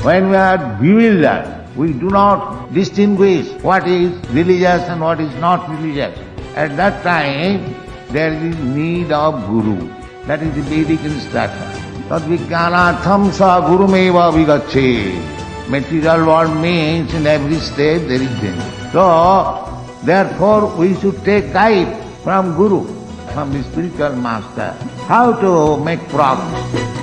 When we are bewildered, we do not distinguish what is religious and what is not religious. At that time, there is need of Guru. That is the Vedic instruction. Tadvijnanatham sa gurumeva vigache. Material world means in every stage there is danger. So, therefore we should take guide from Guru, from the spiritual master, how to make progress.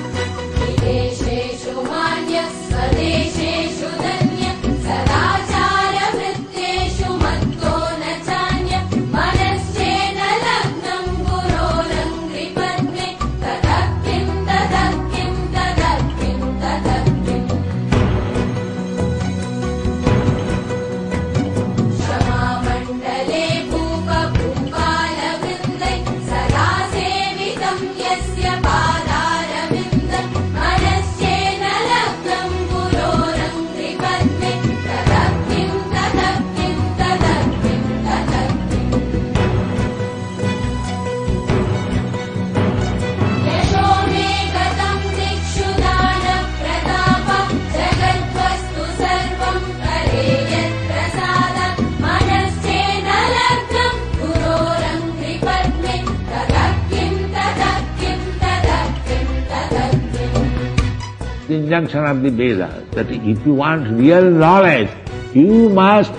The injunction of the Vedas that if you want real knowledge, you must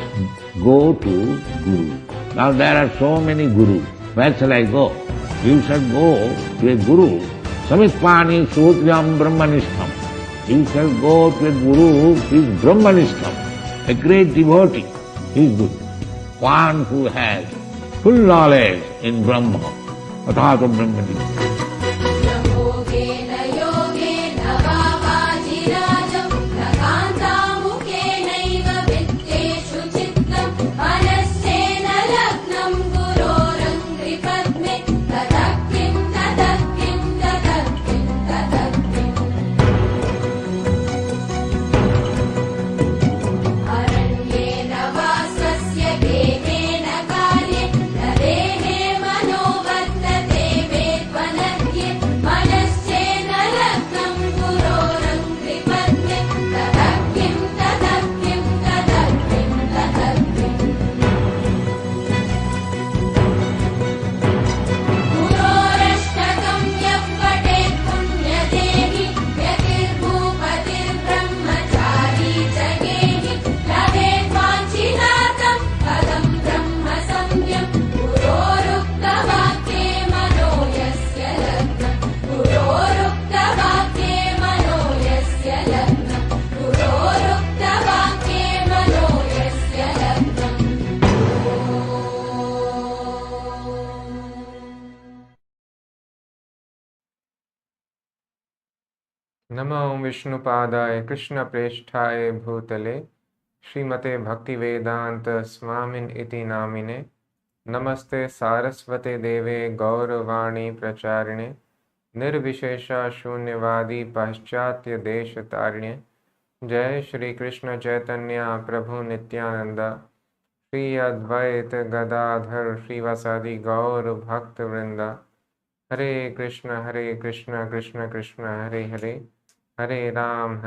go to Guru. Now there are so many Gurus. Where shall I go? You shall go to a Guru. Samipani Sutryam Brahmanishtam. You shall go to a Guru who is Brahmanishtam, a great devotee. He is good. One who has full knowledge in Brahma. Athato Brahmanishtam. नमो विष्णुपादाय कृष्ण प्रेष्ठाय भूतले श्रीमते भक्ति वेदांत स्वामिन इति नामिने नमस्ते सारस्वते देवे गौरवाणी प्रचारिणे निर्विशेषा शून्यवादी पाश्चात्य देश तारिणे जय श्री कृष्ण चैतन्य प्रभु नित्यानंद श्री अद्वैत गदाधर श्रीवासादि गौर भक्त वृंदा हरे Krishna Krishna Krishna Hare Hare Hare Ram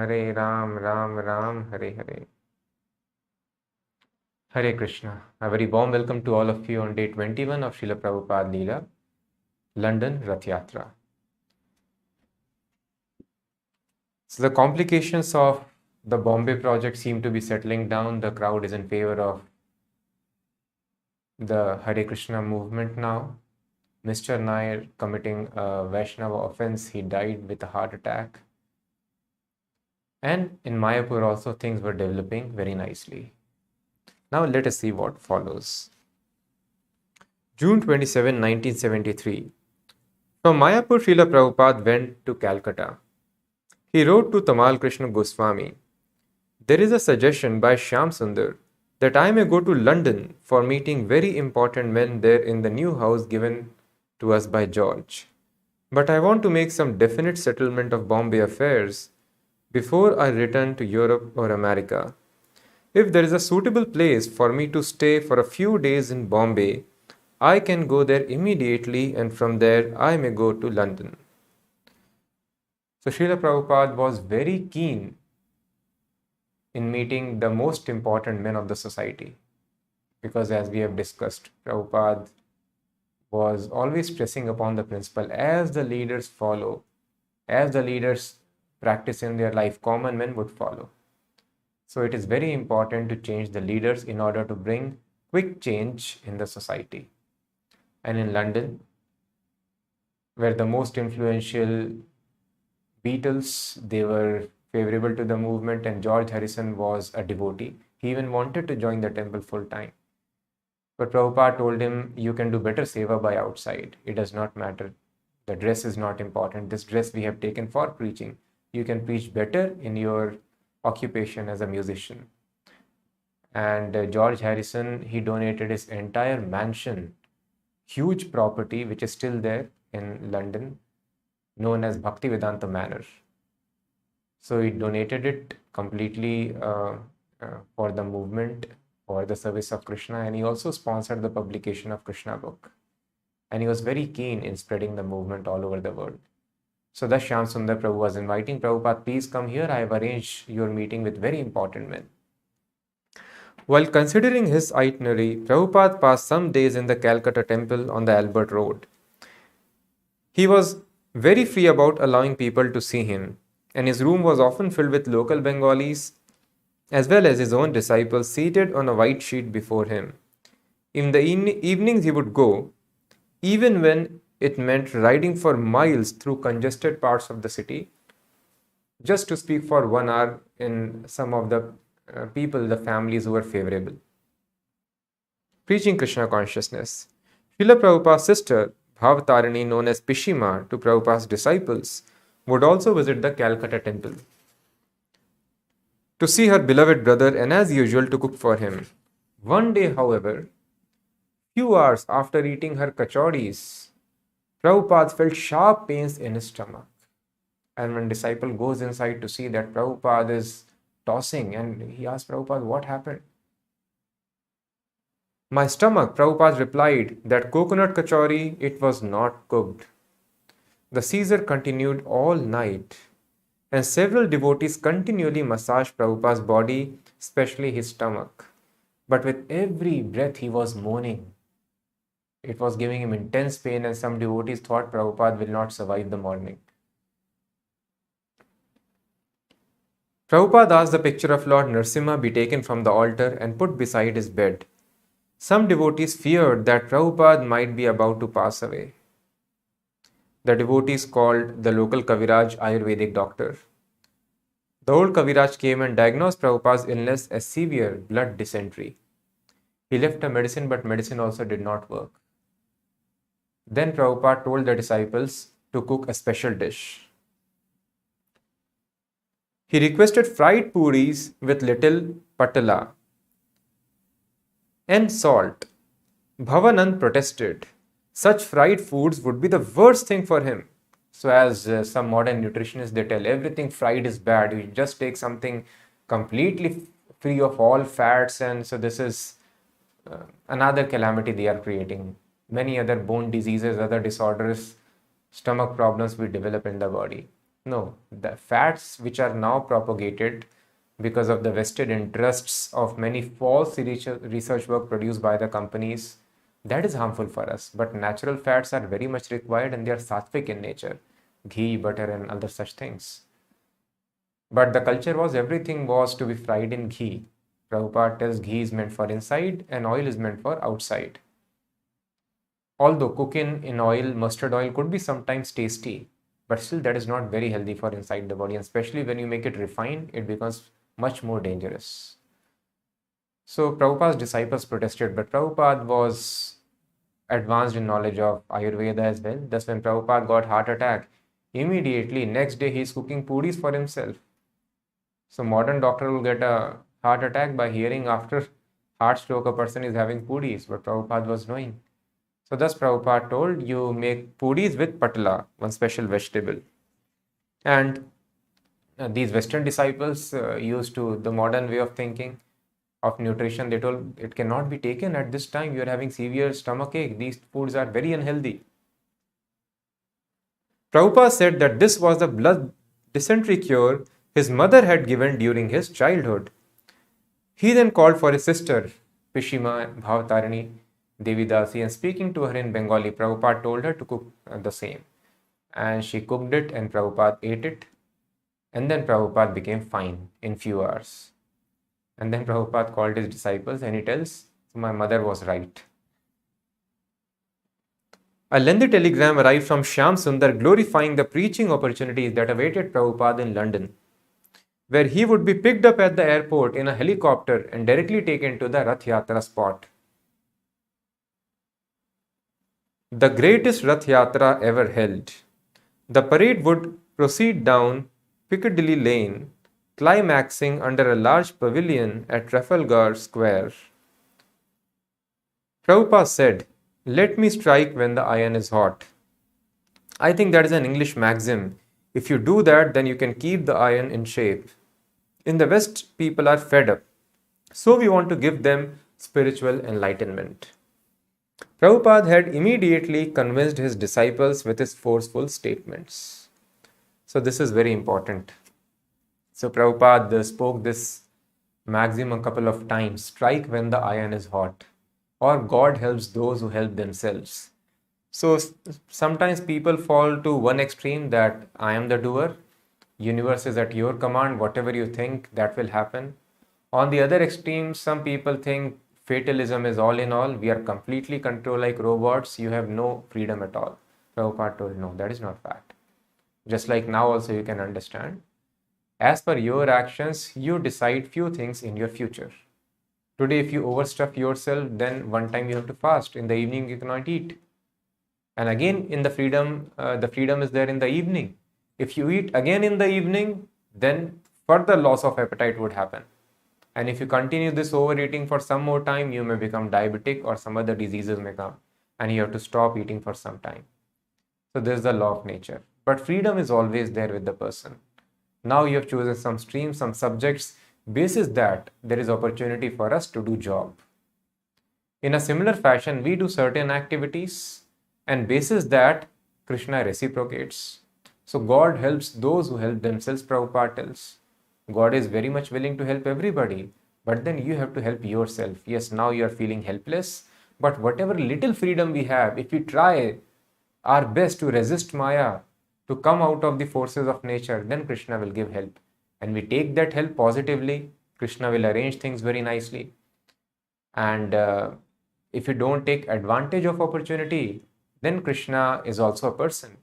Ram Ram Hare Hare. Hare Krishna. A very warm welcome to all of you on day 21 of Srila Prabhupada Lila, London Rath Yatra. So the complications of the Bombay project seem to be settling down. The crowd is in favor of the Hare Krishna movement now. Mr. Nair committing a Vaishnava offense, he died with a heart attack. And in Mayapur also things were developing very nicely. Now let us see what follows. June 27, 1973. From Mayapur, Srila Prabhupada went to Calcutta. He wrote to Tamal Krishna Goswami, "There is a suggestion by Shyam Sundar that I may go to London for meeting very important men there in the new house given to us by George. But I want to make some definite settlement of Bombay affairs before I return to Europe or America. If there is a suitable place for me to stay for a few days in Bombay, I can go there immediately and from there I may go to London." So Srila Prabhupada was very keen in meeting the most important men of the society. Because as we have discussed, Prabhupada was always stressing upon the principle, as the leaders follow, as the leaders practice in their life, common men would follow. So it is very important to change the leaders in order to bring quick change in the society. And in London, where the most influential Beatles, they were favorable to the movement, and George Harrison was a devotee. He even wanted to join the temple full time. But Prabhupada told him, you can do better seva by outside. It does not matter. The dress is not important. This dress we have taken for preaching. You can preach better in your occupation as a musician. And George Harrison, he donated his entire mansion, huge property, which is still there in London, known as Bhaktivedanta Manor. So he donated it completely for the movement, for the service of Krishna, and he also sponsored the publication of Krishna book. And he was very keen in spreading the movement all over the world. So thus Shyam Sundar Prabhu was inviting Prabhupada, please come here, I have arranged your meeting with very important men. While considering his itinerary, Prabhupada passed some days in the Calcutta temple on the Albert Road. He was very free about allowing people to see him, and his room was often filled with local Bengalis as well as his own disciples seated on a white sheet before him. In the evenings he would go, even when it meant riding for miles through congested parts of the city, just to speak for 1 hour in some of the people, the families who were favorable. Preaching Krishna consciousness. Srila Prabhupada's sister, Bhavatarini, known as Pishima to Prabhupada's disciples, would also visit the Calcutta temple to see her beloved brother and as usual to cook for him. One day, however, few hours after eating her kachoris, Prabhupada felt sharp pains in his stomach. And when disciple goes inside to see that Prabhupada is tossing, and he asks Prabhupada, what happened? My stomach, Prabhupada replied, that coconut kachori, it was not cooked. The seizure continued all night, and several devotees continually massaged Prabhupada's body, especially his stomach. But with every breath he was moaning. It was giving him intense pain, and some devotees thought Prabhupada will not survive the morning. Prabhupada asked the picture of Lord Narasimha be taken from the altar and put beside his bed. Some devotees feared that Prabhupada might be about to pass away. The devotees called the local Kaviraj Ayurvedic doctor. The old Kaviraj came and diagnosed Prabhupada's illness as severe blood dysentery. He left the medicine, but medicine also did not work. Then Prabhupada told the disciples to cook a special dish. He requested fried puris with little patala and salt. Bhavanand protested. Such fried foods would be the worst thing for him. So as some modern nutritionists, they tell everything fried is bad. You just take something completely free of all fats, and so this is another calamity they are creating. Many other bone diseases, other disorders, stomach problems we develop in the body. No, the fats which are now propagated because of the vested interests of many false research work produced by the companies, that is harmful for us. But natural fats are very much required, and they are sattvic in nature. Ghee, butter, and other such things. But the culture was everything was to be fried in ghee. Prabhupada tells ghee is meant for inside and oil is meant for outside. Although cooking in oil, mustard oil could be sometimes tasty, but still that is not very healthy for inside the body. And especially when you make it refined, it becomes much more dangerous. So Prabhupada's disciples protested, but Prabhupada was advanced in knowledge of Ayurveda as well. Thus when Prabhupada got heart attack, immediately next day he is cooking puris for himself. So modern doctor will get a heart attack by hearing after heart stroke a person is having puris, but Prabhupada was knowing. So thus Prabhupada told, you make puris with patala, one special vegetable. And these Western disciples used to the modern way of thinking of nutrition. They told it cannot be taken at this time. You are having severe stomach ache. These foods are very unhealthy. Prabhupada said that this was the blood dysentery cure his mother had given during his childhood. He then called for his sister, Pishima Bhavatarini Devidasi, and speaking to her in Bengali, Prabhupada told her to cook the same. And she cooked it, and Prabhupada ate it. And then Prabhupada became fine in few hours. And then Prabhupada called his disciples and he tells, so my mother was right. A lengthy telegram arrived from Shyam Sundar glorifying the preaching opportunities that awaited Prabhupada in London, where he would be picked up at the airport in a helicopter and directly taken to the Rath Yatra spot. The greatest Rath Yatra ever held. The parade would proceed down Piccadilly Lane, climaxing under a large pavilion at Trafalgar Square. Prabhupada said, "Let me strike when the iron is hot." I think that is an English maxim. If you do that, then you can keep the iron in shape. In the West, people are fed up. So we want to give them spiritual enlightenment. Prabhupada had immediately convinced his disciples with his forceful statements. So this is very important. So Prabhupada spoke this maxim a couple of times. Strike when the iron is hot. Or God helps those who help themselves. So sometimes people fall to one extreme that I am the doer. Universe is at your command. Whatever you think, that will happen. On the other extreme, some people think fatalism is all in all. We are completely controlled like robots. You have no freedom at all. Prabhupada told, no, that is not fact. Just like now also you can understand. As per your actions, you decide few things in your future. Today, if you overstuff yourself, then one time you have to fast. In the evening, you cannot eat. And again, in the freedom is there in the evening. If you eat again in the evening, then further loss of appetite would happen. And if you continue this overeating for some more time, you may become diabetic or some other diseases may come. And you have to stop eating for some time. So this is the law of nature. But freedom is always there with the person. Now you have chosen some streams, some subjects. Basis that there is opportunity for us to do job. In a similar fashion, we do certain activities and basis that Krishna reciprocates. So God helps those who help themselves, Prabhupada tells. God is very much willing to help everybody, but then you have to help yourself. Yes, now you are feeling helpless, but whatever little freedom we have, if we try our best to resist Maya, to come out of the forces of nature, then Krishna will give help. And we take that help positively, Krishna will arrange things very nicely. And if you don't take advantage of opportunity, then Krishna is also a person.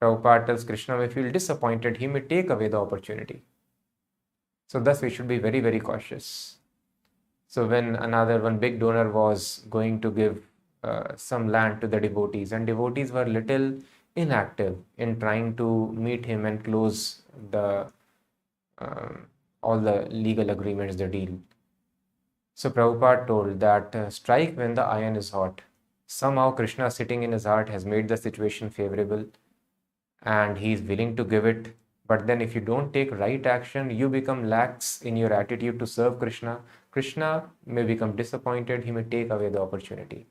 Prabhupada tells Krishna may feel disappointed, he may take away the opportunity. So thus we should be very, very cautious. So when one big donor was going to give some land to the devotees, and devotees were little inactive in trying to meet him and close all the legal agreements, the deal. So Prabhupada told that strike when the iron is hot. Somehow Krishna sitting in his heart has made the situation favorable and he is willing to give it. But then if you don't take right action, you become lax in your attitude to serve Krishna. Krishna may become disappointed, he may take away the opportunity.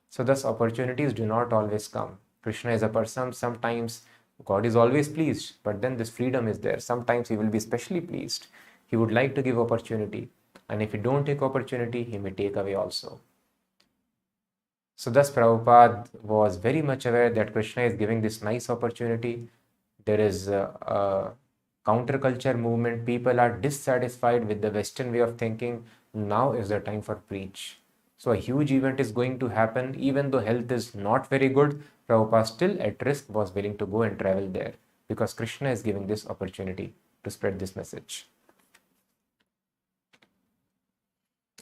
So thus opportunities do not always come. Krishna is a person, sometimes God is always pleased, but then this freedom is there. Sometimes he will be especially pleased. He would like to give opportunity. And if you don't take opportunity, he may take away also. So thus Prabhupada was very much aware that Krishna is giving this nice opportunity. There is a counterculture movement. People are dissatisfied with the Western way of thinking. Now is the time for preach. So a huge event is going to happen. Even though health is not very good, Prabhupada still at risk was willing to go and travel there because Krishna is giving this opportunity to spread this message.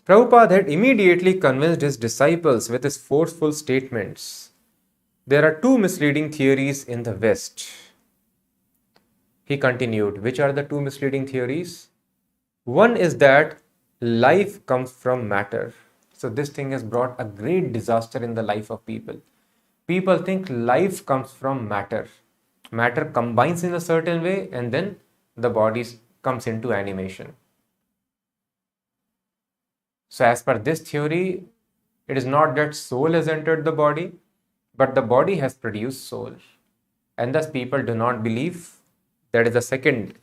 Prabhupada had immediately convinced his disciples with his forceful statements. There are two misleading theories in the West. He continued, which are the two misleading theories? One is that life comes from matter. So this thing has brought a great disaster in the life of people. People think life comes from matter. Matter combines in a certain way and then the body comes into animation. So as per this theory, it is not that soul has entered the body, but the body has produced soul. And thus people do not believe. That is the second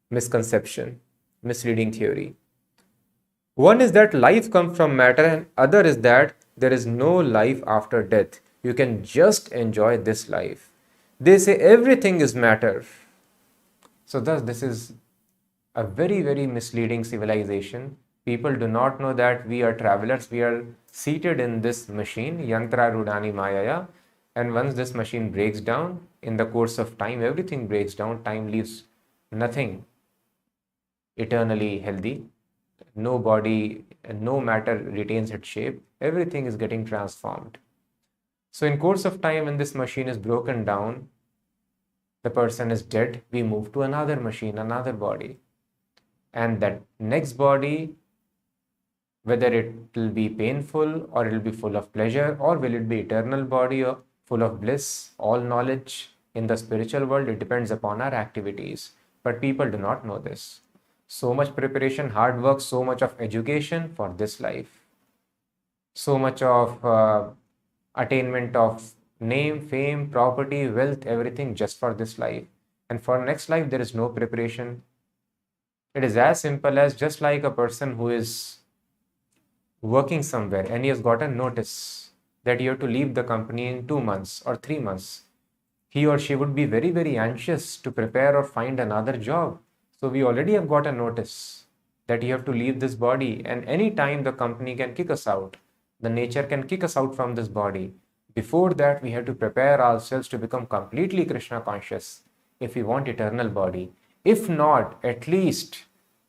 misconception, misleading theory. One is that life comes from matter, and other is that there is no life after death. You can just enjoy this life. They say everything is matter. So thus this is a very, very misleading civilization. People do not know that we are travelers. We are seated in this machine, Yantra Rudani Mayaya. And once this machine breaks down, in the course of time, everything breaks down. Time leaves nothing eternally healthy. No body, no matter retains its shape. Everything is getting transformed. So in course of time, when this machine is broken down, the person is dead, we move to another machine, another body. And that next body, whether it will be painful or it will be full of pleasure, or will it be eternal body or full of bliss, all knowledge in the spiritual world, it depends upon our activities. But people do not know this. So much preparation, hard work, so much of education for this life, so much of attainment of name, fame, property, wealth, everything just for this life. And for next life, there is no preparation. It is as simple as just like a person who is working somewhere and he has got a notice that you have to leave the company in 2 months or 3 months. He or she would be very, very anxious to prepare or find another job. So we already have got a notice that you have to leave this body, and any time the company can kick us out. The nature can kick us out from this body. Before that, we have to prepare ourselves to become completely Krishna conscious if we want eternal body. If not, at least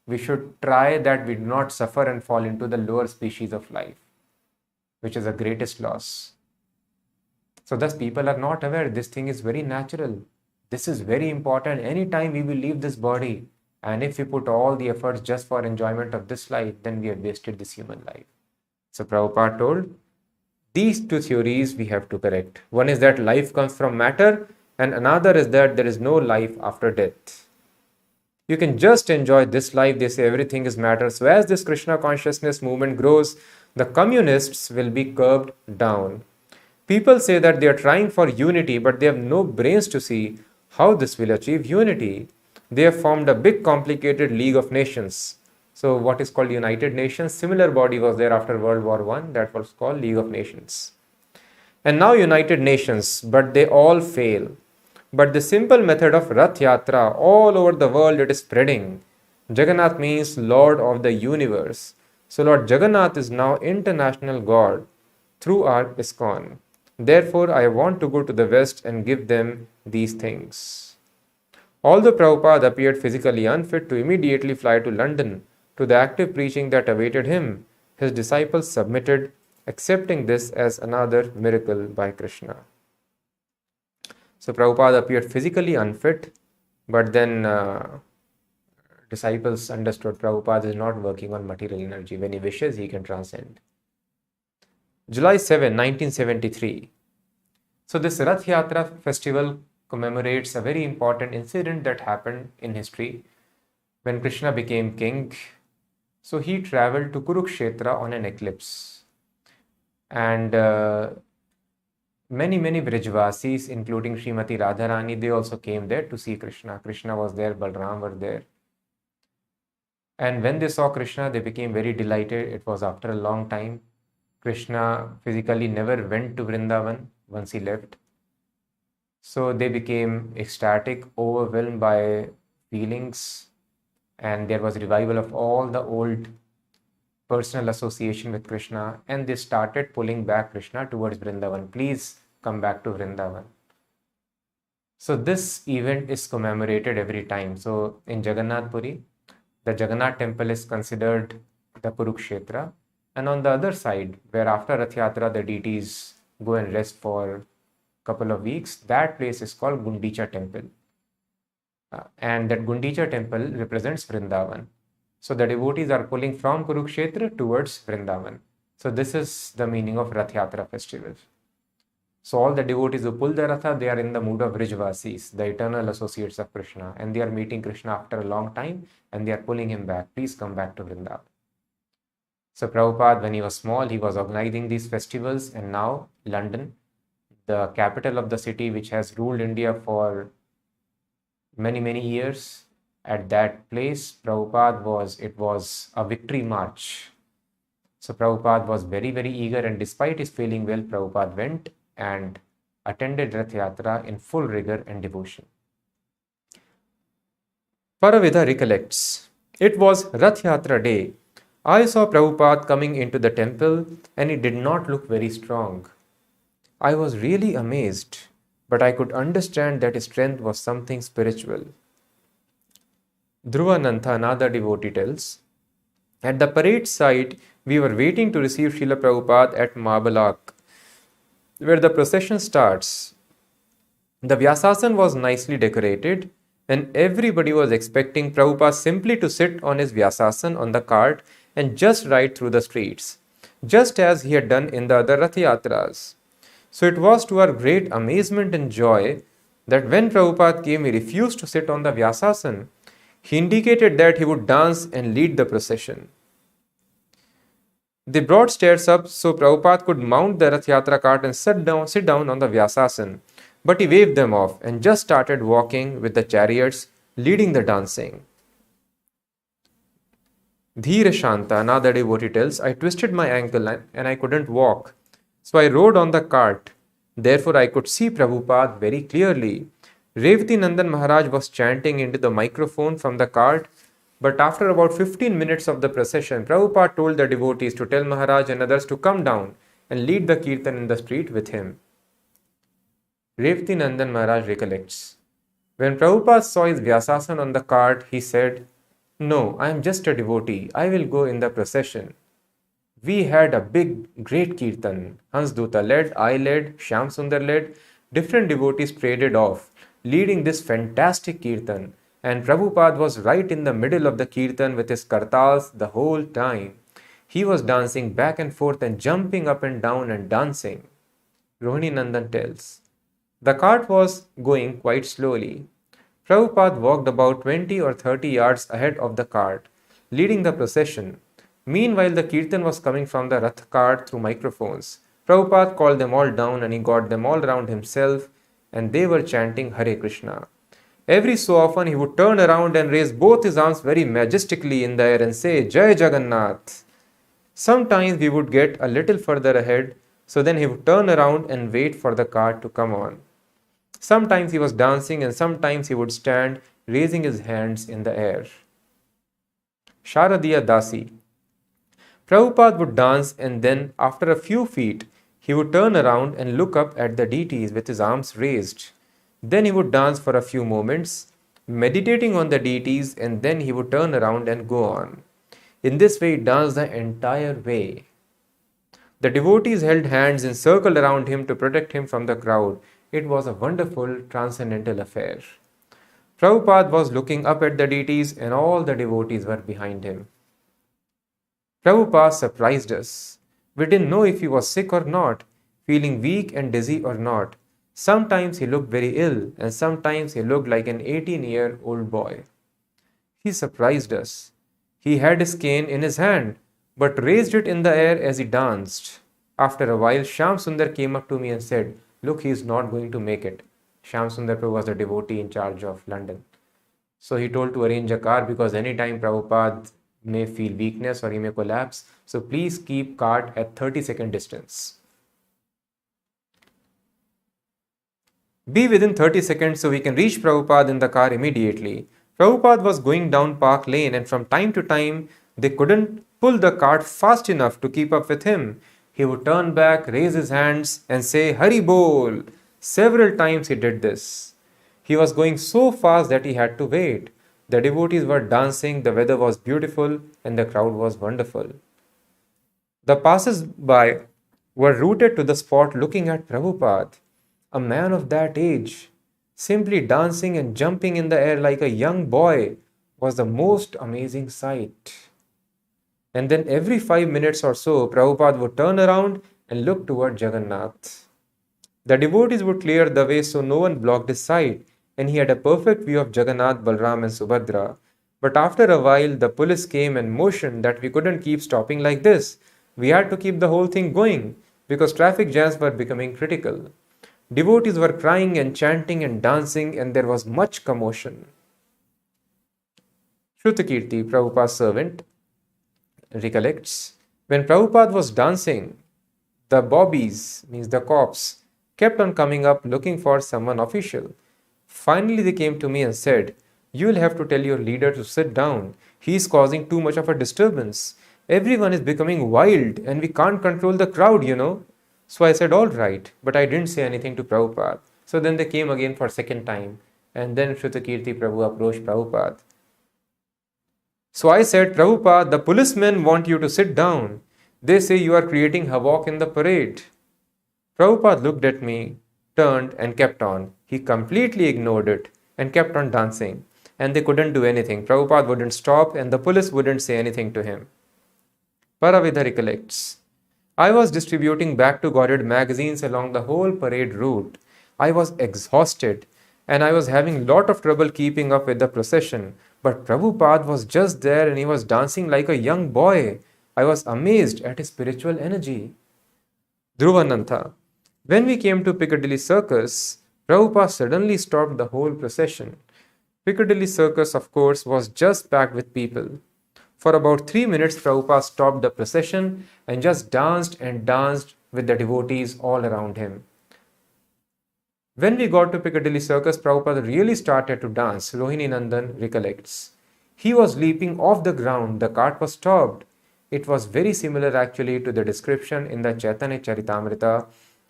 we should try that we do not suffer and fall into the lower species of life, which is the greatest loss. So thus people are not aware. This thing is very natural. This is very important. Anytime we will leave this body, and if we put all the efforts just for enjoyment of this life, then we have wasted this human life. So Prabhupada told, these two theories we have to correct. One is that life comes from matter, and another is that there is no life after death. You can just enjoy this life. They say everything is matter. So as this Krishna consciousness movement grows, the communists will be curbed down. People say that they are trying for unity, but they have no brains to see how this will achieve unity. They have formed a big complicated League of Nations. So what is called United Nations, similar body was there after World War I, that was called League of Nations. And now United Nations, but they all fail. But the simple method of Rath Yatra, all over the world it is spreading. Jagannath means Lord of the universe. So Lord Jagannath is now international God through our ISKCON. Therefore, I want to go to the West and give them these things. Although Prabhupada appeared physically unfit to immediately fly to London to the active preaching that awaited him, his disciples submitted, accepting this as another miracle by Krishna. So Prabhupada appeared physically unfit, but then disciples understood Prabhupada is not working on material energy. When he wishes, he can transcend. July 7, 1973. So this Rath Yatra festival commemorates a very important incident that happened in history when Krishna became king. So he traveled to Kurukshetra on an eclipse. And many Brajvasis, including Srimati Radharani, they also came there to see Krishna. Krishna was there, Balram were there. And when they saw Krishna, they became very delighted. It was after a long time. Krishna physically never went to Vrindavan once he left. So they became ecstatic, overwhelmed by feelings, and there was revival of all the old personal association with Krishna, and they started pulling back Krishna towards Vrindavan. Please come back to Vrindavan. So this event is commemorated every time. So in Jagannath Puri, the Jagannath temple is considered the Kurukshetra. And on the other side, where after Rath Yatra the deities go and rest for a couple of weeks, that place is called Gundicha temple. And that Gundicha temple represents Vrindavan. So the devotees are pulling from Kurukshetra towards Vrindavan. So this is the meaning of Rath Yatra festival. So all the devotees who pull the Ratha, they are in the mood of Brijvasis, the eternal associates of Krishna. And they are meeting Krishna after a long time and they are pulling him back. Please come back to Vrindavan. So Prabhupada, when he was small, he was organizing these festivals, and now London, the capital of the city which has ruled India for many years, at that place, Prabhupada it was a victory march So Prabhupada was very, very eager, and despite his feeling well, Prabhupada went and attended Rath Yatra in full rigor and devotion. Paravida recollects, it was Rath Yatra day. I saw Prabhupada coming into the temple and he did not look very strong. I was really amazed, but I could understand that his strength was something spiritual. Dhruvanantha, another devotee, tells, at the parade site, we were waiting to receive Srila Prabhupada at Mabalak, where the procession starts. The Vyasasan was nicely decorated, and everybody was expecting Prabhupada simply to sit on his Vyasasan on the cart and just ride through the streets, just as he had done in the other Rath Yatras. So it was to our great amazement and joy that when Prabhupada came, he refused to sit on the Vyasasan. He indicated that he would dance and lead the procession. They brought stairs up so Prabhupada could mount the Rath Yatra cart and sit down on the Vyasasan. But he waved them off and just started walking with the chariots, leading the dancing. Dheera Shanta, another devotee, tells, I twisted my ankle and I couldn't walk. So I rode on the cart. Therefore I could see Prabhupada very clearly. Revati Nandan Maharaj was chanting into the microphone from the cart, but after about 15 minutes of the procession, Prabhupada told the devotees to tell Maharaj and others to come down and lead the kirtan in the street with him. Revati Nandan Maharaj recollects, when Prabhupada saw his Vyasasan on the cart, he said, no, I am just a devotee. I will go in the procession. We had a big, great kirtan. Hansduta led, I led, Shyam Sundar led. Different devotees traded off, leading this fantastic kirtan. And Prabhupada was right in the middle of the kirtan with his kartals the whole time. He was dancing back and forth and jumping up and down and dancing. Rohini Nandan tells, the cart was going quite slowly. Prabhupada walked about 20 or 30 yards ahead of the cart, leading the procession. Meanwhile, the kirtan was coming from the Rath cart through microphones. Prabhupada called them all down and he got them all around himself, and they were chanting Hare Krishna. Every so often he would turn around and raise both his arms very majestically in the air and say, Jai Jagannath. Sometimes we would get a little further ahead, so then he would turn around and wait for the cart to come on. Sometimes he was dancing and sometimes he would stand raising his hands in the air. Sharadiya Dasi. Prabhupada would dance and then after a few feet he would turn around and look up at the deities with his arms raised. Then he would dance for a few moments, meditating on the deities, and then he would turn around and go on. In this way he danced the entire way. The devotees held hands and circled around him to protect him from the crowd. It was a wonderful transcendental affair. Prabhupada was looking up at the deities and all the devotees were behind him. Prabhupada surprised us. We didn't know if he was sick or not, feeling weak and dizzy or not. Sometimes he looked very ill and sometimes he looked like an 18-year-old boy. He surprised us. He had his cane in his hand but raised it in the air as he danced. After a while, Shyam Sundar came up to me and said, look, he is not going to make it. Shyam Sundar Prabhu was the devotee in charge of London. So he told to arrange a car because anytime Prabhupada may feel weakness or he may collapse. So please keep cart at 30-second distance. Be within 30 seconds so we can reach Prabhupada in the car immediately. Prabhupada was going down Park Lane and from time to time they couldn't pull the cart fast enough to keep up with him. He would turn back, raise his hands and say, Hari Bol. Several times he did this. He was going so fast that he had to wait. The devotees were dancing, the weather was beautiful and the crowd was wonderful. The passers-by were rooted to the spot looking at Prabhupada, a man of that age. Simply dancing and jumping in the air like a young boy was the most amazing sight. And then every 5 minutes or so, Prabhupada would turn around and look toward Jagannath. The devotees would clear the way so no one blocked his sight, and he had a perfect view of Jagannath, Balram and Subhadra. But after a while, the police came and motioned that we couldn't keep stopping like this. We had to keep the whole thing going, because traffic jams were becoming critical. Devotees were crying and chanting and dancing, and there was much commotion. Shrutakirti, Prabhupada's servant, recollects, When Prabhupada was dancing, the bobbies, means the cops, kept on coming up looking for someone official. Finally, they came to me and said, "You will have to tell your leader to sit down. He is causing too much of a disturbance. Everyone is becoming wild and we can't control the crowd. So I said, all right, but I didn't say anything to Prabhupada. So then they came again for second time, and then Shrutakirti Prabhu approached Prabhupada. So I said, Prabhupada, the policemen want you to sit down. They say you are creating havoc in the parade. Prabhupada looked at me, turned, and kept on. He completely ignored it and kept on dancing. And they couldn't do anything. Prabhupada wouldn't stop, and the police wouldn't say anything to him. Paravidha recollects. I was distributing back to Godhead magazines along the whole parade route. I was exhausted and I was having lot of trouble keeping up with the procession. But Prabhupada was just there and he was dancing like a young boy. I was amazed at his spiritual energy. Dhruvanantha. When we came to Piccadilly Circus, Prabhupada suddenly stopped the whole procession. Piccadilly Circus, of course, was just packed with people. For about 3 minutes, Prabhupada stopped the procession and just danced and danced with the devotees all around him. When we got to Piccadilly Circus, Prabhupada really started to dance, Rohini Nandan recollects. He was leaping off the ground, the cart was stopped. It was very similar actually to the description in the Chaitanya Charitamrita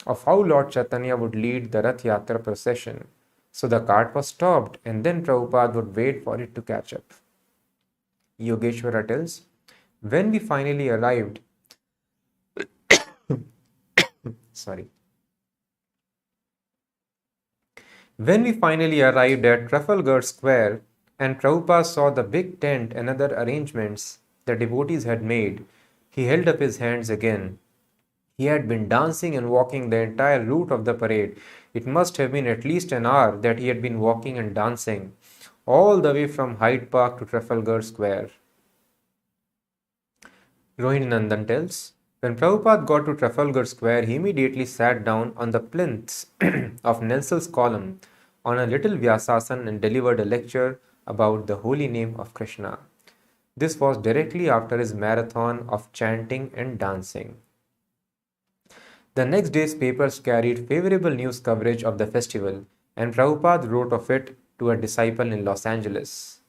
of how Lord Chaitanya would lead the Rath Yatra procession. So the cart was stopped and then Prabhupada would wait for it to catch up. Yogeshwara tells, when we finally arrived, When we finally arrived at Trafalgar Square and Prabhupada saw the big tent and other arrangements the devotees had made, he held up his hands again. He had been dancing and walking the entire route of the parade. It must have been at least an hour that he had been walking and dancing, all the way from Hyde Park to Trafalgar Square. Rohini Nandan tells, when Prabhupada got to Trafalgar Square, he immediately sat down on the plinths of Nelson's column on a little Vyasasan and delivered a lecture about the holy name of Krishna. This was directly after his marathon of chanting and dancing. The next day's papers carried favorable news coverage of the festival, and Prabhupada wrote of it to a disciple in Los Angeles.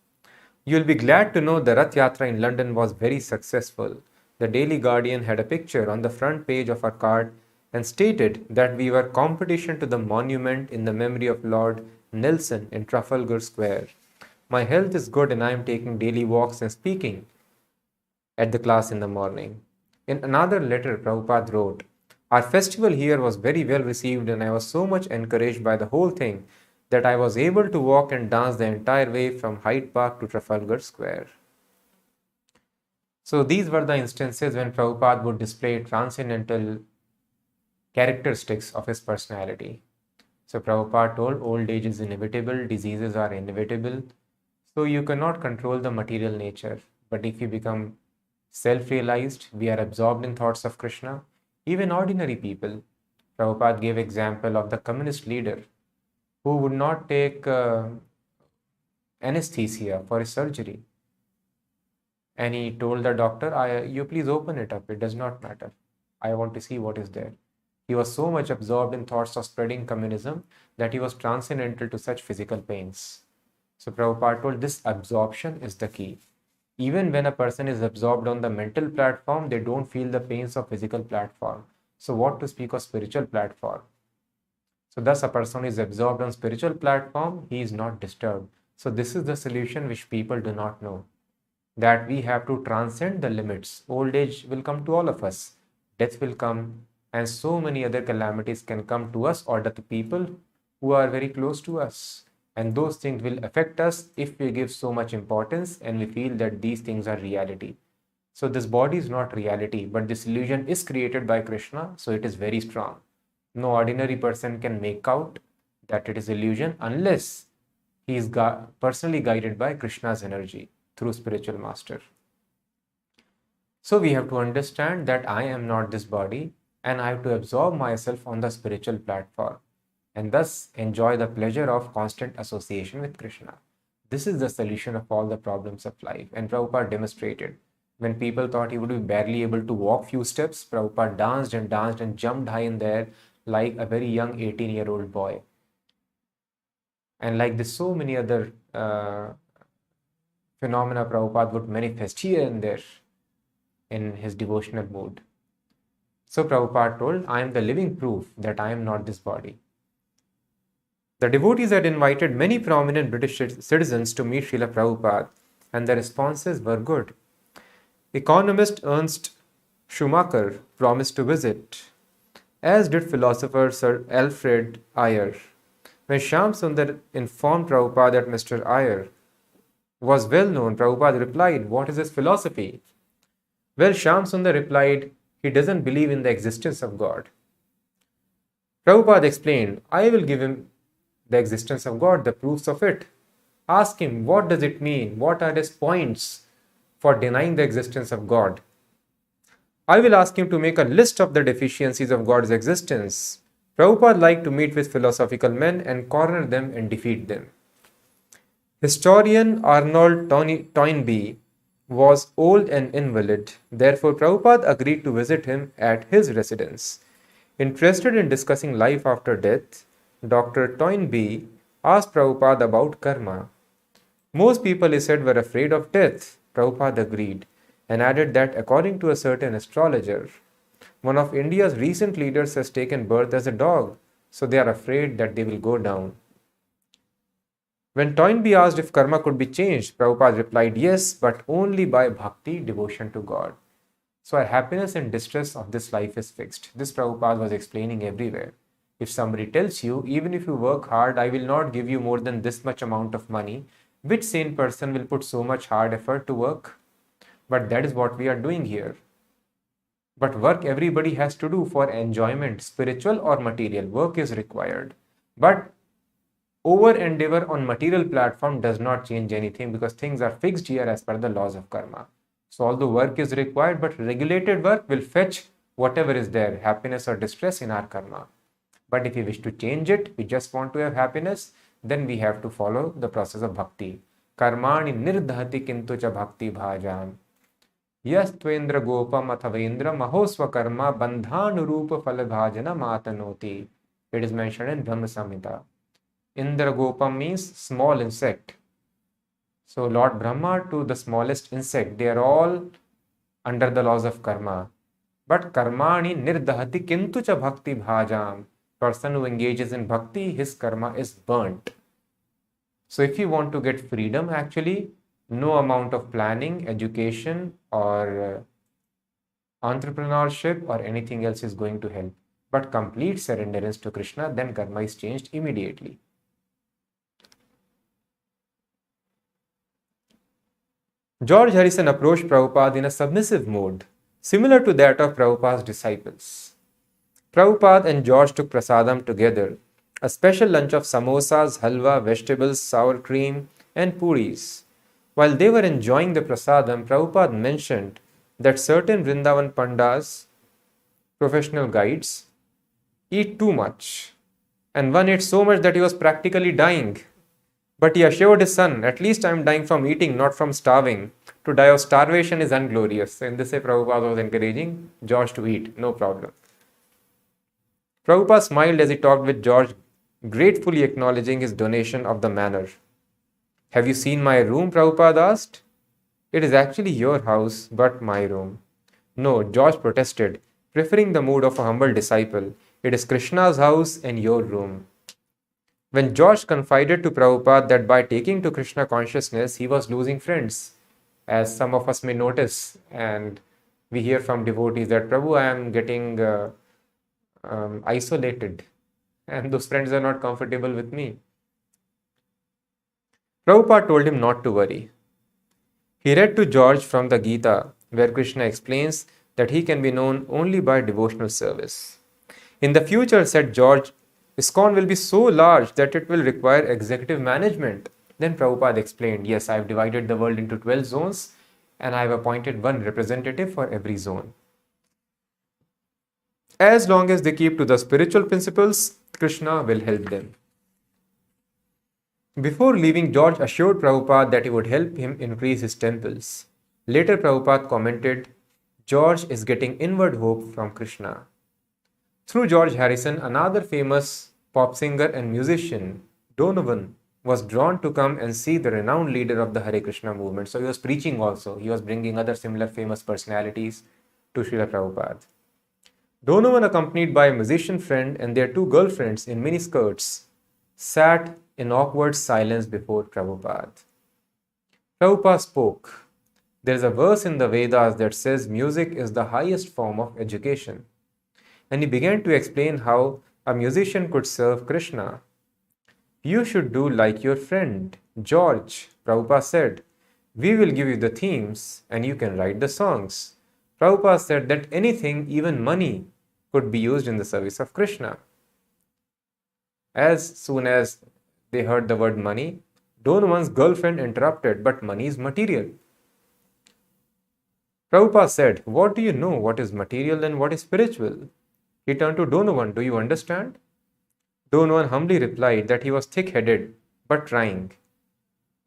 You'll be glad to know the Rath Yatra in London was very successful. The Daily Guardian had a picture on the front page of our card and stated that we were competition to the monument in the memory of Lord Nelson in Trafalgar Square. My health is good and I am taking daily walks and speaking at the class in the morning. In another letter, Prabhupada wrote, our festival here was very well received and I was so much encouraged by the whole thing that I was able to walk and dance the entire way from Hyde Park to Trafalgar Square. So these were the instances when Prabhupada would display transcendental characteristics of his personality. So Prabhupada told old age is inevitable, diseases are inevitable. So you cannot control the material nature. But if you become self-realized, we are absorbed in thoughts of Krishna. Even ordinary people. Prabhupada gave example of the communist leader who would not take anesthesia for his surgery. And he told the doctor, you please open it up. It does not matter. I want to see what is there. He was so much absorbed in thoughts of spreading communism that he was transcendental to such physical pains. So Prabhupada told this absorption is the key. Even when a person is absorbed on the mental platform, they don't feel the pains of physical platform. So what to speak of spiritual platform? So thus a person is absorbed on spiritual platform, he is not disturbed. So this is the solution which people do not know. That we have to transcend the limits. Old age will come to all of us. Death will come and so many other calamities can come to us or to the people who are very close to us. And those things will affect us if we give so much importance and we feel that these things are reality. So this body is not reality, but this illusion is created by Krishna, so it is very strong. No ordinary person can make out that it is illusion unless he is personally guided by Krishna's energy through spiritual master. So we have to understand that I am not this body and I have to absorb myself on the spiritual platform and thus enjoy the pleasure of constant association with Krishna. This is the solution of all the problems of life, and Prabhupada demonstrated. When people thought he would be barely able to walk few steps, Prabhupada danced and jumped high in the air like a very young 18-year-old boy. And like this, so many other phenomena Prabhupada would manifest here and there in his devotional mood. So Prabhupada told, I am the living proof that I am not this body. The devotees had invited many prominent British citizens to meet Srila Prabhupada, and the responses were good. Economist Ernst Schumacher promised to visit, as did philosopher Sir Alfred Ayer. When Shyam Sundar informed Prabhupada that Mr. Ayer was well known, Prabhupada replied, what is his philosophy? Well, Shyam Sundar replied, he doesn't believe in the existence of God. Prabhupada explained, I will give him the existence of God, the proofs of it. Ask him, what does it mean? What are his points for denying the existence of God? I will ask him to make a list of the deficiencies of God's existence. Prabhupada liked to meet with philosophical men and corner them and defeat them. Historian Arnold Toynbee was old and invalid. Therefore, Prabhupada agreed to visit him at his residence. Interested in discussing life after death, Dr. Toynbee asked Prabhupada about karma. Most people, he said, were afraid of death. Prabhupada agreed and added that according to a certain astrologer, one of India's recent leaders has taken birth as a dog, so they are afraid that they will go down. When Toynbee asked if karma could be changed, Prabhupada replied yes, but only by bhakti, devotion to God. So our happiness and distress of this life is fixed. This Prabhupada was explaining everywhere. If somebody tells you, even if you work hard, I will not give you more than this much amount of money, which sane person will put so much hard effort to work? But that is what we are doing here. But work everybody has to do for enjoyment, spiritual or material. Work is required. But over endeavor on material platform does not change anything because things are fixed here as per the laws of karma. So although work is required, but regulated work will fetch whatever is there, happiness or distress in our karma. But if we wish to change it, we just want to have happiness, then we have to follow the process of bhakti. Karmani nirdhati kintu cha bhakti bhajam. Yastvendra gopam athavendra mahosva karma bandhanurupa falabhajana matanoti. It is mentioned in Brahma Samhita. Indra gopam means small insect. So Lord Brahma to the smallest insect, they are all under the laws of karma. But karmani nirdhati kintu cha bhakti bhajam. Person who engages in bhakti, his karma is burnt. So if you want to get freedom, actually, no amount of planning, education, or entrepreneurship or anything else is going to help. But complete surrenderance to Krishna, then karma is changed immediately. George Harrison approached Prabhupada in a submissive mode, similar to that of Prabhupada's disciples. Prabhupada and George took prasadam together, a special lunch of samosas, halwa, vegetables, sour cream, and puris. While they were enjoying the prasadam, Prabhupada mentioned that certain Vrindavan pandas, professional guides, eat too much, and one ate so much that he was practically dying. But he assured his son, at least I am dying from eating, not from starving. To die of starvation is unglorious. In this way, Prabhupada was encouraging George to eat, no problem. Prabhupada smiled as he talked with George, gratefully acknowledging his donation of the manor. Have you seen my room? Prabhupada asked. It is actually your house, but my room. No, George protested, preferring the mood of a humble disciple. It is Krishna's house and your room. When George confided to Prabhupada that by taking to Krishna consciousness, he was losing friends, as some of us may notice, and we hear from devotees that, Prabhu, I am getting isolated, and those friends are not comfortable with me. Prabhupada told him not to worry. He read to George from the Gita, where Krishna explains that he can be known only by devotional service. In the future, said George, ISKCON will be so large that it will require executive management. Then Prabhupada explained, yes, I have divided the world into 12 zones and I have appointed one representative for every zone. As long as they keep to the spiritual principles, Krishna will help them. Before leaving, George assured Prabhupada that he would help him increase his temples. Later, Prabhupada commented, George is getting inward hope from Krishna. Through George Harrison, another famous pop singer and musician, Donovan, was drawn to come and see the renowned leader of the Hare Krishna movement. So he was preaching also. He was bringing other similar famous personalities to Srila Prabhupada. Donovan, accompanied by a musician friend and their two girlfriends in miniskirts, sat in awkward silence before Prabhupada. Prabhupada spoke. There is a verse in the Vedas that says music is the highest form of education. And he began to explain how a musician could serve Krishna. You should do like your friend, George, Prabhupada said. We will give you the themes and you can write the songs. Prabhupada said that anything, even money, could be used in the service of Krishna. As soon as they heard the word money, Donovan's girlfriend interrupted, but money is material. Prabhupada said, what do you know what is material and what is spiritual? He turned to Donovan, do you understand? Donovan humbly replied that he was thick-headed, but trying.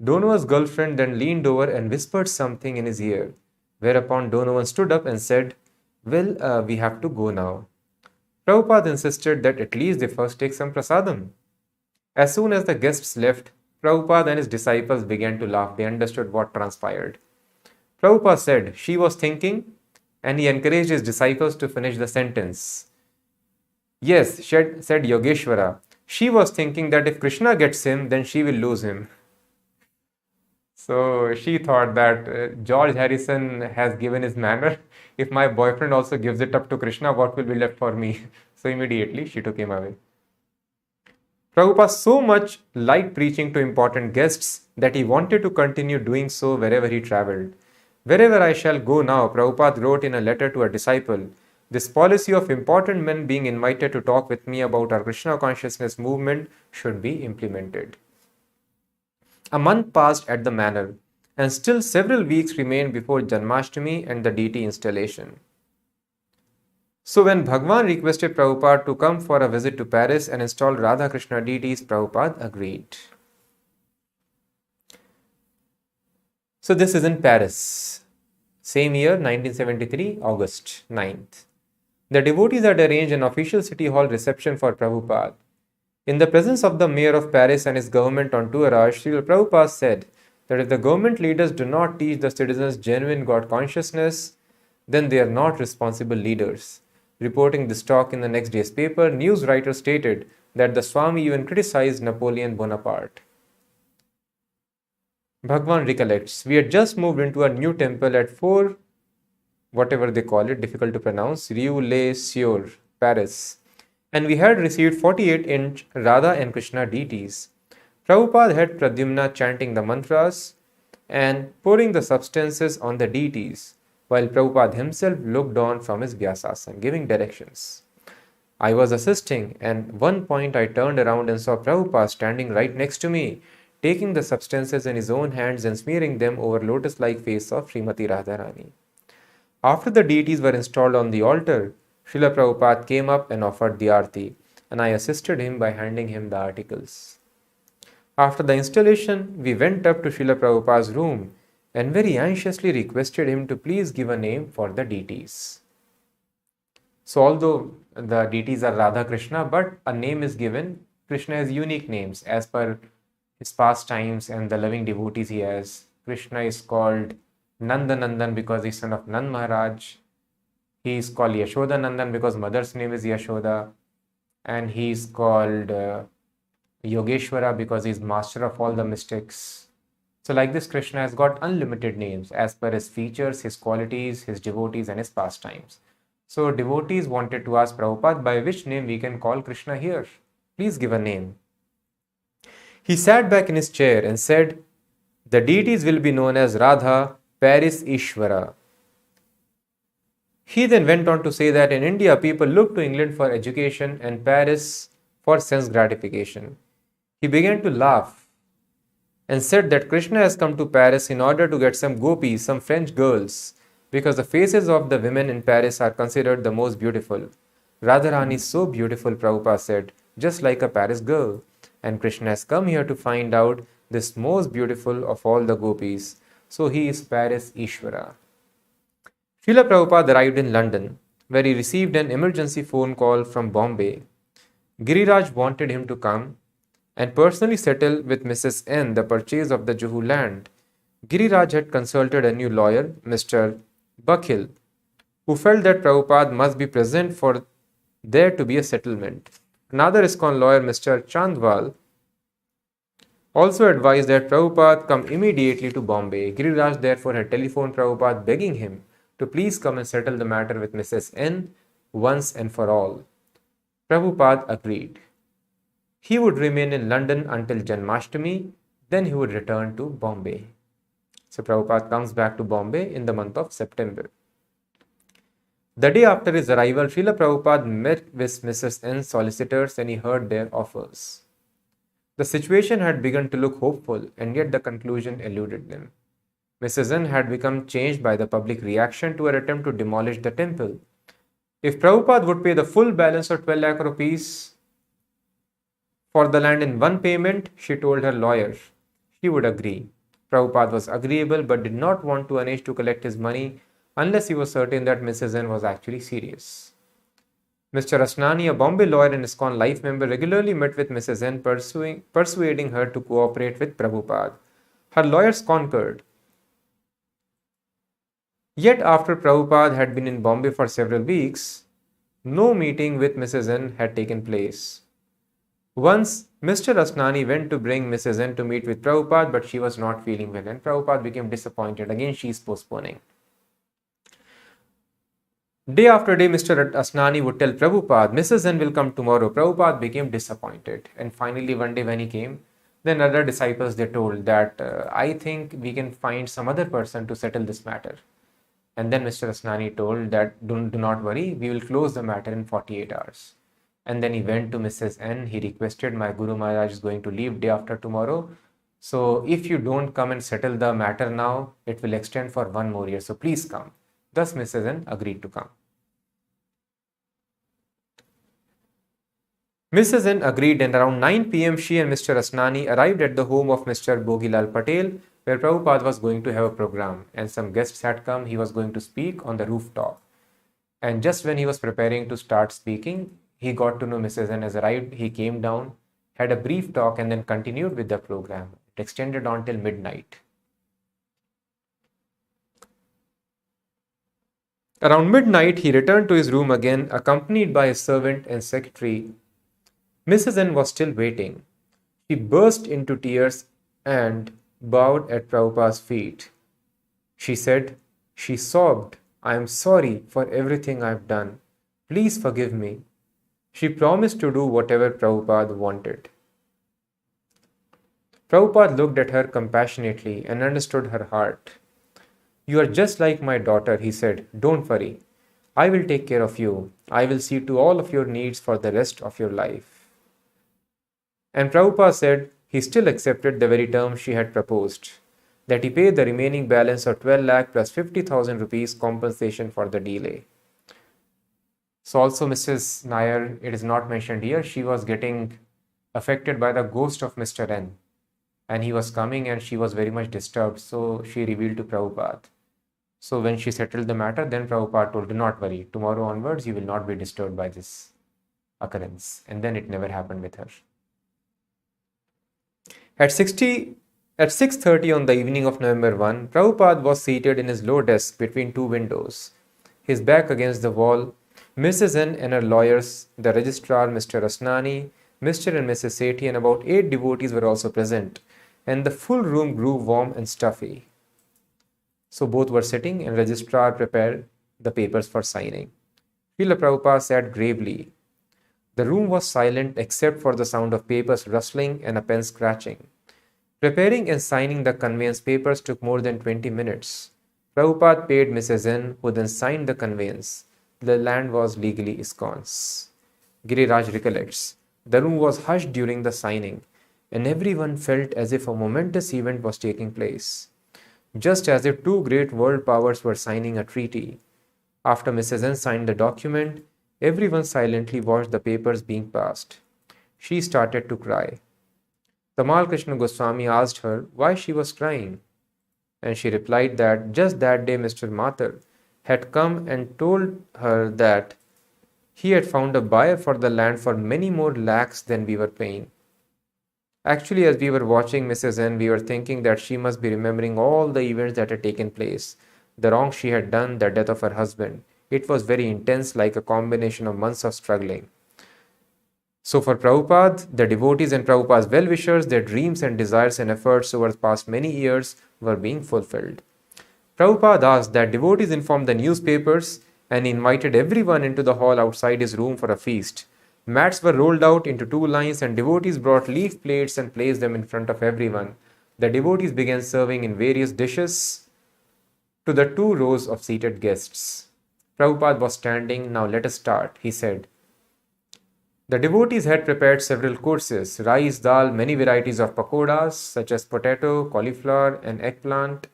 Donovan's girlfriend then leaned over and whispered something in his ear, whereupon Donovan stood up and said, well, we have to go now. Prabhupada insisted that at least they first take some prasadam. As soon as the guests left, Prabhupada and his disciples began to laugh. They understood what transpired. Prabhupada said, she was thinking, and he encouraged his disciples to finish the sentence. Yes, said Yogeshwara, she was thinking that if Krishna gets him, then she will lose him. So she thought that George Harrison has given his manner. If my boyfriend also gives it up to Krishna, what will be left for me? So immediately she took him away. Prabhupada so much liked preaching to important guests that he wanted to continue doing so wherever he traveled. Wherever I shall go now, Prabhupada wrote in a letter to a disciple, this policy of important men being invited to talk with me about our Krishna consciousness movement should be implemented. A month passed at the manor, and still several weeks remained before Janmashtami and the deity installation. So when Bhagwan requested Prabhupada to come for a visit to Paris and install Radha Krishna deities, Prabhupada agreed. So this is in Paris. Same year, 1973, August 9th. The devotees had arranged an official city hall reception for Prabhupada. In the presence of the mayor of Paris and his government entourage, Srila Prabhupada said that if the government leaders do not teach the citizens genuine God consciousness, then they are not responsible leaders. Reporting this talk in the next day's paper, news writers stated that the Swami even criticized Napoleon Bonaparte. Bhagwan recollects, we had just moved into a new temple at 4, whatever they call it, difficult to pronounce, Rue Les Sœurs, Paris. And we had received 48-inch Radha and Krishna deities. Prabhupada had Pradyumna chanting the mantras and pouring the substances on the deities, while Prabhupada himself looked on from his Vyasasana, giving directions. I was assisting, and one point I turned around and saw Prabhupada standing right next to me, taking the substances in his own hands and smearing them over lotus-like face of Srimati Radharani. After the deities were installed on the altar, Srila Prabhupada came up and offered the arti, and I assisted him by handing him the articles. After the installation, we went up to Srila Prabhupada's room and very anxiously requested him to please give a name for the deities. So although the deities are Radha Krishna, but a name is given. Krishna has unique names as per his pastimes and the loving devotees he has. Krishna is called Nanda Nandan because he's son of Nand Maharaj. He is called Yashoda Nandan because mother's name is Yashoda. And he is called Yogeshwara because he's master of all the mystics. So like this, Krishna has got unlimited names as per his features, his qualities, his devotees and his pastimes. So devotees wanted to ask Prabhupada by which name we can call Krishna here. Please give a name. He sat back in his chair and said, the deities will be known as Radha, Paris Ishvara. He then went on to say that in India, people look to England for education and Paris for sense gratification. He began to laugh and said that Krishna has come to Paris in order to get some gopis, some French girls, because the faces of the women in Paris are considered the most beautiful. Radharani is so beautiful, Prabhupada said, just like a Paris girl. And Krishna has come here to find out this most beautiful of all the gopis. So he is Paris Ishvara. Srila Prabhupada arrived in London, where he received an emergency phone call from Bombay. Giriraj wanted him to come and personally settle with Mrs. N the purchase of the Juhu land. Giriraj had consulted a new lawyer, Mr. Buckhill, who felt that Prabhupada must be present for there to be a settlement. Another ISKCON lawyer, Mr. Chandwal, also advised that Prabhupada come immediately to Bombay. Giriraj therefore had telephoned Prabhupada begging him to please come and settle the matter with Mrs. N once and for all. Prabhupada agreed. He would remain in London until Janmashtami, then he would return to Bombay. So Prabhupada comes back to Bombay in the month of September. The day after his arrival, Srila Prabhupada met with Mrs. N's solicitors and he heard their offers. The situation had begun to look hopeful, and yet the conclusion eluded them. Mrs. N had become changed by the public reaction to her attempt to demolish the temple. If Prabhupada would pay the full balance of 12 lakh rupees for the land in one payment, she told her lawyer, she would agree. Prabhupada was agreeable but did not want to arrange to collect his money unless he was certain that Mrs. N was actually serious. Mr. Asnani, a Bombay lawyer and ISKCON life member, regularly met with Mrs. N, persuading her to cooperate with Prabhupada. Her lawyers concurred. Yet after Prabhupada had been in Bombay for several weeks, no meeting with Mrs. N had taken place. Once, Mr. Asnani went to bring Mrs. N to meet with Prabhupada, but she was not feeling well and Prabhupada became disappointed. Again, she is postponing. Day after day, Mr. Asnani would tell Prabhupada, Mrs. N will come tomorrow. Prabhupada became disappointed. And finally, one day when he came, then other disciples, they told that, I think we can find some other person to settle this matter. And then Mr. Asnani told that, do not worry, we will close the matter in 48 hours. And then he went to Mrs. N. He requested, my Guru Maharaj is going to leave day after tomorrow. So if you don't come and settle the matter now, it will extend for 1 more year. So please come. Thus Mrs. N agreed to come. Mrs. N agreed, and around 9 p.m. she and Mr. Asnani arrived at the home of Mr. Bogilal Patel, where Prabhupada was going to have a program, and some guests had come. He was going to speak on the rooftop. And just when he was preparing to start speaking, he got to know Mrs. N has arrived. He came down, had a brief talk, and then continued with the program. It extended on till midnight. Around midnight, he returned to his room again, accompanied by his servant and secretary. Mrs. N was still waiting. She burst into tears and bowed at Prabhupada's feet. She sobbed, I am sorry for everything I have done. Please forgive me. She promised to do whatever Prabhupada wanted. Prabhupada looked at her compassionately and understood her heart. You are just like my daughter, he said. Don't worry. I will take care of you. I will see to all of your needs for the rest of your life. And Prabhupada said he still accepted the very terms she had proposed, that he paid the remaining balance of 12 lakh plus 50,000 rupees compensation for the delay. So also Mrs. Nair, it is not mentioned here, she was getting affected by the ghost of Mr. N. And he was coming and she was very much disturbed. So she revealed to Prabhupada. So when she settled the matter, then Prabhupada told, do not worry, tomorrow onwards you will not be disturbed by this occurrence. And then it never happened with her. At 6:30 on the evening of November 1, Prabhupada was seated in his low desk between 2 windows, his back against the wall. Mrs. N and her lawyers, the registrar Mr. Asnani, Mr. and Mrs. Sethi, and about 8 devotees were also present, and the full room grew warm and stuffy. So both were sitting, and registrar prepared the papers for signing. Srila Prabhupada sat gravely. The room was silent except for the sound of papers rustling and a pen scratching. Preparing and signing the conveyance papers took more than 20 minutes. Prabhupada paid Mrs. N, who then signed the conveyance. The land was legally ISKCON's. Giriraj recollects, the room was hushed during the signing, and everyone felt as if a momentous event was taking place, just as if 2 great world powers were signing a treaty. After Mrs. N signed the document, everyone silently watched the papers being passed. She started to cry. Tamal Krishna Goswami asked her why she was crying. And she replied that just that day Mr. Mathur had come and told her that he had found a buyer for the land for many more lakhs than we were paying. Actually, as we were watching Mrs. N, we were thinking that she must be remembering all the events that had taken place, the wrong she had done, the death of her husband. It was very intense, like a combination of months of struggling. So, for Prabhupada, the devotees and Prabhupada's well wishers, their dreams and desires and efforts over the past many years were being fulfilled. Prabhupada asked that devotees inform the newspapers and invited everyone into the hall outside his room for a feast. Mats were rolled out into two lines, and devotees brought leaf plates and placed them in front of everyone. The devotees began serving in various dishes to the two rows of seated guests. Prabhupada was standing. Now let us start, he said. The devotees had prepared several courses: rice, dal, many varieties of pakoras such as potato, cauliflower, and eggplant,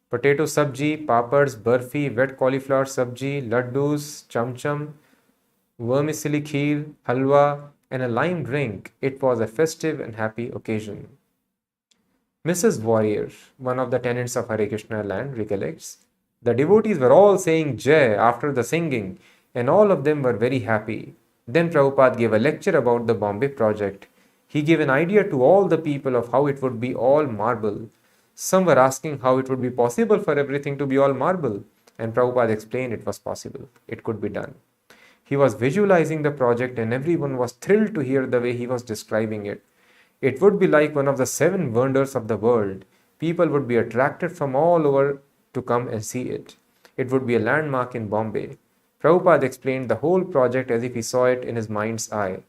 potato sabji, papads, burfi, wet cauliflower sabji, laddus, cham, vermicelli kheer, halwa, and a lime drink. It was a festive and happy occasion. Mrs. Warrior, one of the tenants of Hare Krishna land, recollects, the devotees were all saying Jai after the singing, and all of them were very happy. Then Prabhupada gave a lecture about the Bombay project. He gave an idea to all the people of how it would be all marble. Some were asking how it would be possible for everything to be all marble, and Prabhupada explained it was possible. It could be done. He was visualizing the project, and everyone was thrilled to hear the way he was describing it. It would be like one of the seven wonders of the world. People would be attracted from all over to come and see it. It would be a landmark in Bombay. Prabhupada explained the whole project as if he saw it in his mind's eye.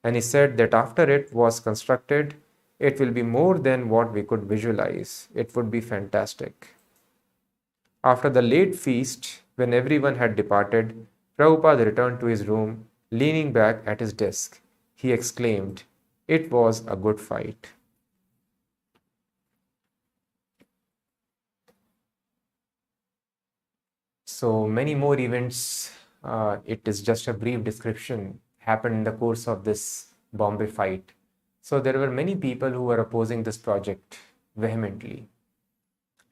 And he said that after it was constructed, it will be more than what we could visualize. It would be fantastic. After the late feast, when everyone had departed, Prabhupada returned to his room, leaning back at his desk. He exclaimed, "It was a good fight." So many more events, it is just a brief description, happened in the course of this Bombay fight. So there were many people who were opposing this project vehemently.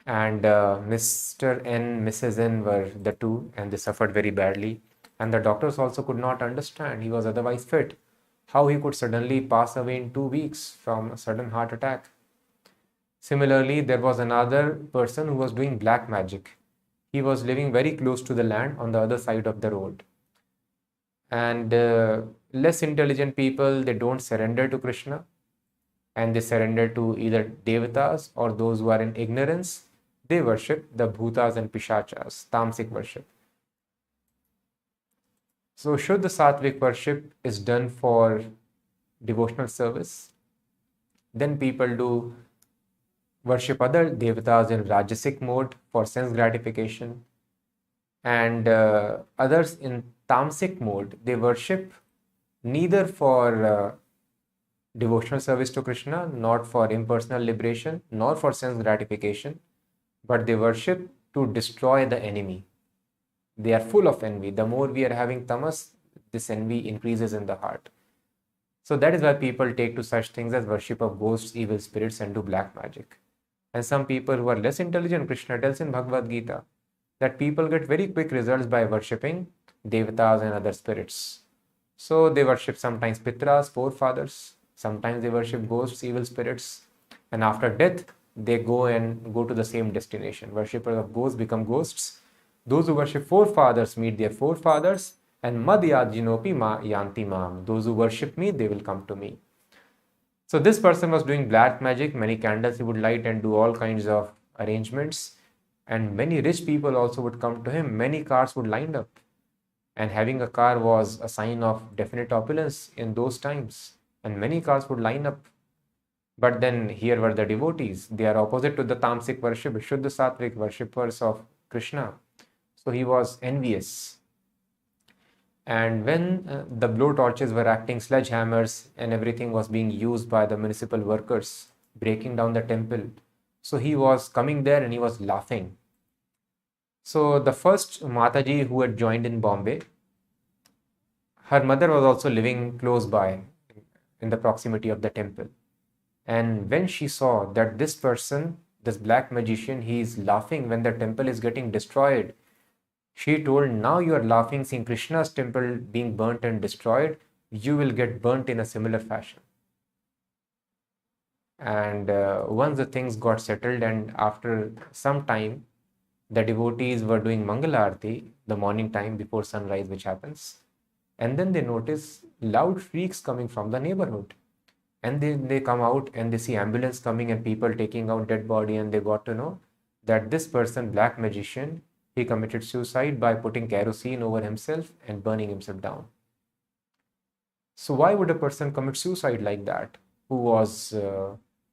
And Mr. N, Mrs. N were the two, and they suffered very badly. And the doctors also could not understand. He was otherwise fit. How he could suddenly pass away in 2 weeks from a sudden heart attack. Similarly, there was another person who was doing black magic. He was living very close to the land on the other side of the road. And less intelligent people, they don't surrender to Krishna, and they surrender to either devatas or those who are in ignorance. They worship the bhutas and pishachas, tamasic worship. So Shuddha Sattvic worship is done for devotional service. Then people do worship other devatas in rajasic mode for sense gratification. And others in tamasic mode, they worship neither for devotional service to Krishna, not for impersonal liberation, nor for sense gratification, but they worship to destroy the enemy. They are full of envy. The more we are having tamas, this envy increases in the heart. So that is why people take to such things as worship of ghosts, evil spirits, and do black magic. And some people who are less intelligent, Krishna tells in Bhagavad Gita that people get very quick results by worshipping devatas and other spirits. So they worship sometimes pitras, forefathers, sometimes they worship ghosts, evil spirits, and after death, they go to the same destination. Worshippers of ghosts become ghosts. Those who worship forefathers meet their forefathers, and madhyajinopi ma yanti mam. Those who worship me, they will come to me. So this person was doing black magic. Many candles he would light and do all kinds of arrangements. And many rich people also would come to him. Many cars would line up. And having a car was a sign of definite opulence in those times. And many cars would line up. But then here were the devotees. They are opposite to the tamasic worship, Shuddha Sattvic worshippers of Krishna. So he was envious. And when the blow torches were acting sledgehammers and everything was being used by the municipal workers, breaking down the temple, so he was coming there and he was laughing. So the first Mataji who had joined in Bombay, her mother was also living close by in the proximity of the temple. And when she saw that this person, this black magician, he is laughing when the temple is getting destroyed. She told, now you are laughing seeing Krishna's temple being burnt and destroyed. You will get burnt in a similar fashion. And once the things got settled, and after some time, the devotees were doing Mangala Arati, the morning time before sunrise, which happens. And then they notice loud shrieks coming from the neighborhood. And they come out and they see ambulance coming and people taking out dead body, and they got to know that this person, black magician, he committed suicide by putting kerosene over himself and burning himself down. So why would a person commit suicide like that, who was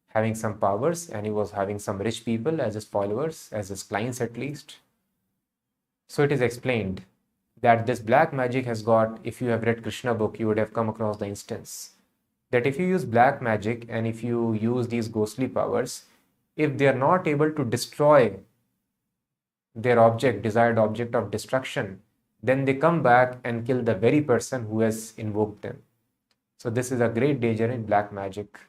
having some powers, and he was having some rich people as his followers, as his clients at least? So it is explained that this black magic has got, if you have read Krishna book, you would have come across the instance that if you use black magic and if you use these ghostly powers, if they are not able to destroy their object, desired object of destruction, then they come back and kill the very person who has invoked them. So this is a great danger in black magic.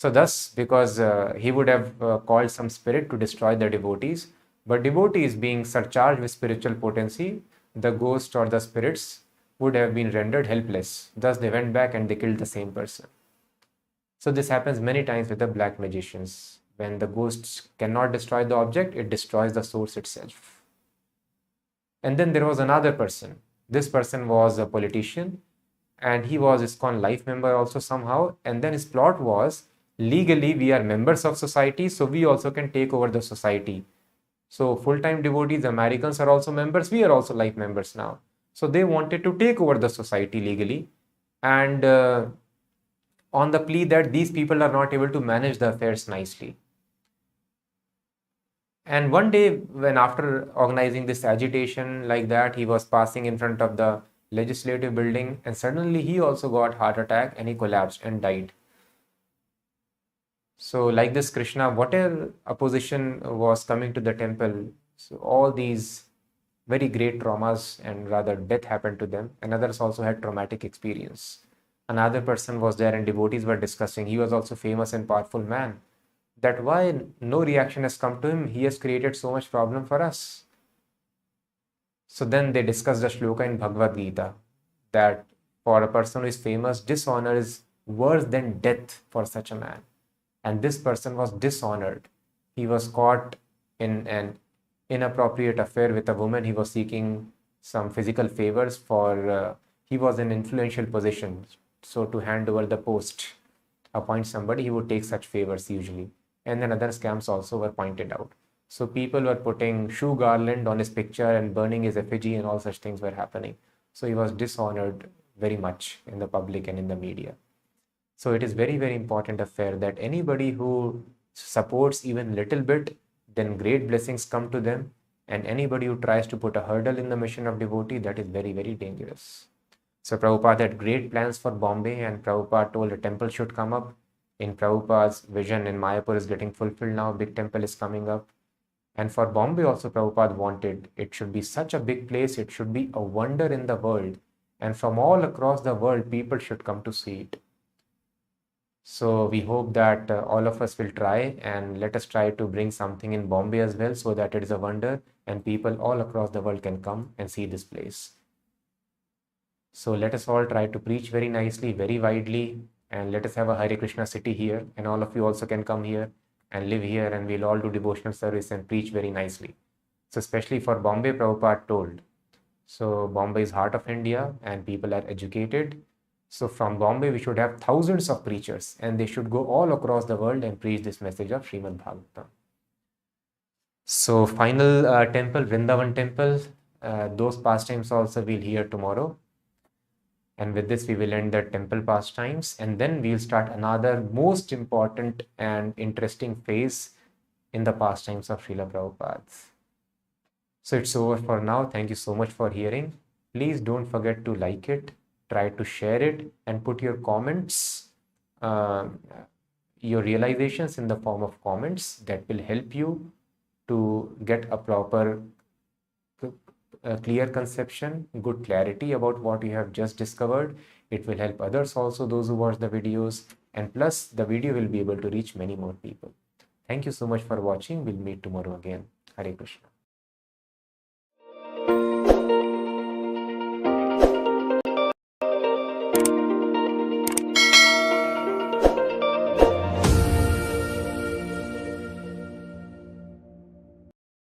So thus, because he would have called some spirit to destroy the devotees, but devotees being surcharged with spiritual potency, the ghost or the spirits would have been rendered helpless. Thus they went back and they killed the same person. So this happens many times with the black magicians. When the ghosts cannot destroy the object, it destroys the source itself. And then there was another person. This person was a politician, and he was ISKCON life member also somehow. And then his plot was, legally we are members of society, so we also can take over the society. So full-time devotees, Americans are also members, we are also life members now. So they wanted to take over the society legally, and on the plea that these people are not able to manage the affairs nicely. And one day, when after organizing this agitation like that, he was passing in front of the legislative building, and suddenly he also got heart attack and he collapsed and died. So like this, Krishna, whatever opposition was coming to the temple, so all these very great traumas and rather death happened to them, and others also had traumatic experience. Another person was there and devotees were discussing, he was also famous and powerful man, that why no reaction has come to him, he has created so much problem for us. So then they discussed the shloka in Bhagavad Gita, that for a person who is famous, dishonor is worse than death for such a man. And this person was dishonored. He was caught in an inappropriate affair with a woman. He was seeking some physical favors for, he was in influential position. So to hand over the post, appoint somebody, he would take such favors usually. And then other scams also were pointed out. So people were putting shoe garland on his picture and burning his effigy, and all such things were happening. So he was dishonored very much in the public and in the media. So it is very, very important affair that anybody who supports even little bit, then great blessings come to them. And anybody who tries to put a hurdle in the mission of devotee, that is very, very dangerous. So Prabhupada had great plans for Bombay, and Prabhupada told a temple should come up. In Prabhupada's vision in Mayapur is getting fulfilled now, big temple is coming up. And for Bombay also Prabhupada wanted, it should be such a big place, it should be a wonder in the world. And from all across the world, people should come to see it. So we hope that all of us will try, and let us try to bring something in Bombay as well, so that it is a wonder and people all across the world can come and see this place. So let us all try to preach very nicely, very widely, and let us have a Hare Krishna city here, and all of you also can come here and live here, and we'll all do devotional service and preach very nicely. So especially for Bombay, Prabhupada told. So Bombay is heart of India and people are educated. So from Bombay, we should have thousands of preachers, and they should go all across the world and preach this message of Srimad Bhagavatam. So final temple, Vrindavan temple, those pastimes also we'll hear tomorrow. And with this, we will end the temple pastimes, and then we'll start another most important and interesting phase in the pastimes of Srila Prabhupada. So it's over for now. Thank you so much for hearing. Please don't forget to like it, try to share it, and put your comments, your realizations in the form of comments. That will help you to get a proper clear conception, good clarity about what you have just discovered. It will help others also, those who watch the videos, and plus the video will be able to reach many more people. Thank you so much for watching. We'll meet tomorrow again. Hare Krishna.